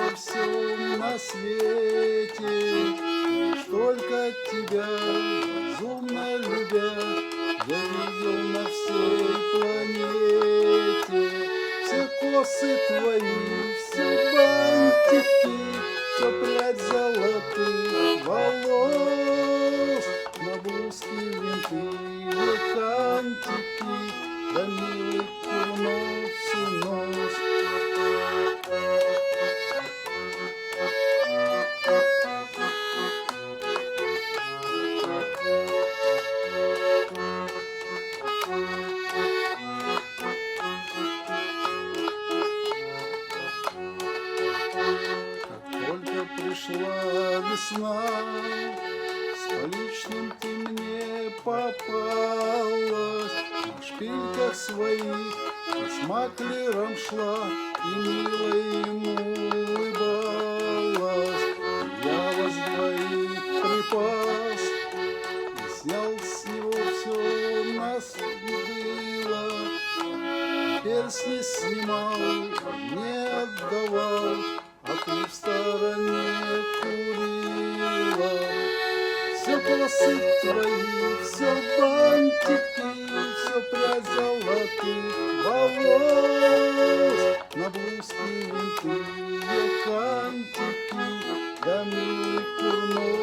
во всем на свете. Лишь только тебя, безумно любя, я видел на всей планете. Все косы твои, все бантики, все прядь золотых волос, на блузке винты, кантики, да милый курнос и нос. Только пришла весна, столичным ты мне попалась. На шпильках своих с маклером шла и мило ему улыбалась. Я вас двоих припас и снял с него все нас было. Перстни снимал, не отдавал, а ты в стороне курила. Все косы твои, все бантики, все прядь золотых волос, на блузке винты, кантики, да милый курнос.